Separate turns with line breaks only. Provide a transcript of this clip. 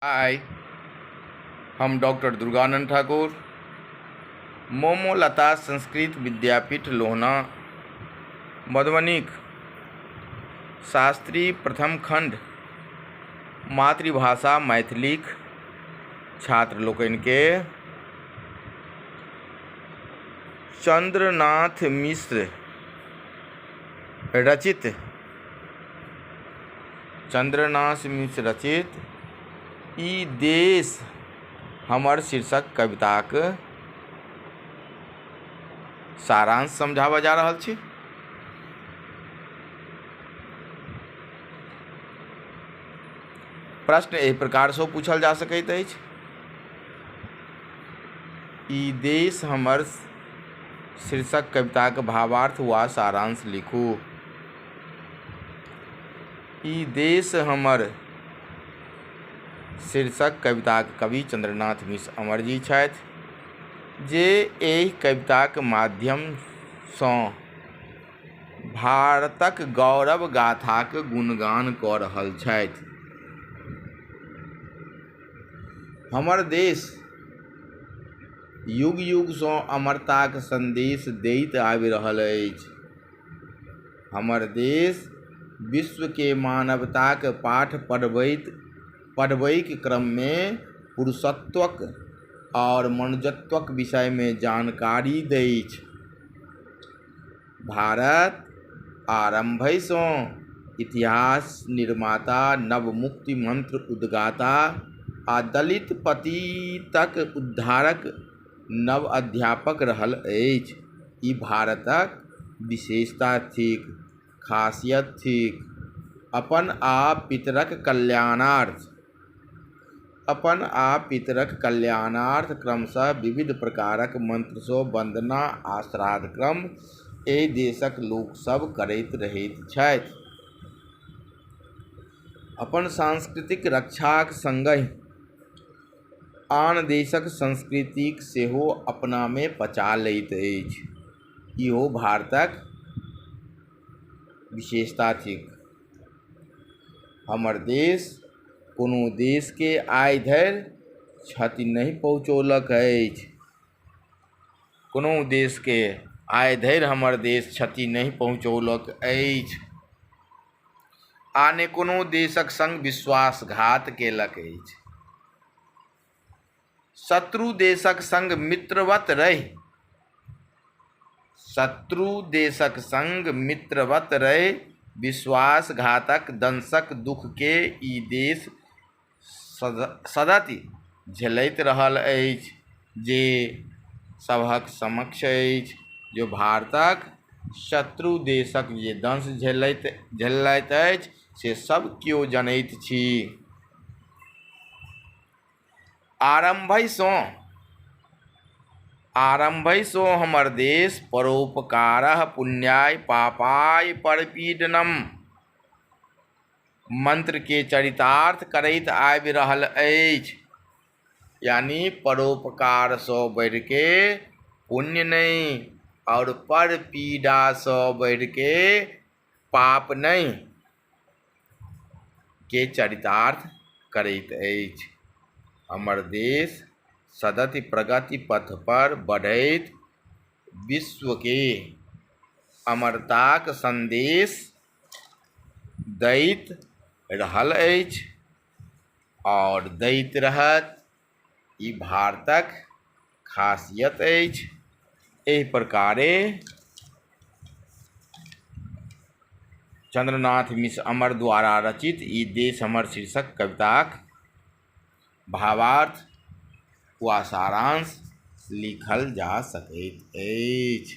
हाय, हम डॉक्टर दुर्गानंद ठाकुर, मोमोलता संस्कृत विद्यापीठ लोहना मधुबनीक शास्त्री प्रथम खंड मातृभाषा मैथिलीक छात्र लोकनि के चंद्रनाथ मिश्र रचित ई देश हमर शीर्षक कविताक सारांश समझाबऽ जा रहल छी। प्रश्न एहि प्रकार सँ पूछल जा सकैत अछि: ई देश हमर शीर्षक कविताक भावार्थ वा सारांश लिखू। ई देश हमर शीर्षक कविताक कवि चंद्रनाथ मिश्र अमर जी छथि, जे एहि कविताक माध्यम सँ भारतक गौरव गाथाक गुणगान कऽ रहल छथि। हमर देश युग युग सँ अमरताक संदेश दैत आबि रहल अछि। हमर देश विश्व के मानवताक पाठ पढ़बैक क्रम में पुरुषत्वक और मनुजत्वक विषय में जानकारी दैछ। भारत आरंभहि सँ इतिहास निर्माता, नव मुक्ति मंत्र उद्गाता आ दलित पतितक उद्धारक नव अध्यापक रहल अछि। ई भारतक विशेषता थिक, खासियत थिक। अपन आ पितरक कल्याणार्थ क्रमशः विविध प्रकारक मंत्र सँ वंदना आ श्राद्ध क्रम एहि देशक लोक सब करैत रहैत छथि। अपन सांस्कृतिक रक्षाक संगहि आन देशक संस्कृतिक सेहो अपना में पचा लैत अछि। इहो भारतक विशेषता थिक। हमर देश कोनो देश के आइ धरि क्षति नहि पहुँचौलक अछि। कोनो देश के आइ धरि हमर देश क्षति नहि पहुँचौलक अछि आ ने कोनो देशक संग विश्वासघात केलक अछि। शत्रु देशक संग मित्रवत रहि विश्वासघातक दंशक दुख के ई देश सदैव झेलैत रहल अछि, जे सभक समक्ष अछि। जो भारतक शत्रु देशक जे दंश झेलैत अछि, से सब कियो जनैत छी। आरंभहि सँ हमर देश परोपकारः पुण्याय पापाय परपीडनम् मंत्र के चरितार्थ करैत आबि रहल अछि। यानी परोपकार सँ बढ़ि के पुण्य नहीं और पर पीड़ा सँ बढ़ि के पाप नहीं के चरितार्थ करैत अछि। हमर देश सतत प्रगति पथ पर बढ़ैत विश्व के अमरताक संदेश दैत रहल अछि और दैत रहत। ई भारतक खासियत अछि। एहि प्रकारे चंद्रनाथ मिश्र अमर द्वारा रचित ई देश हमर शीर्षक कविताक भावार्थ वा सारांश लिखल जा सकैत अछि।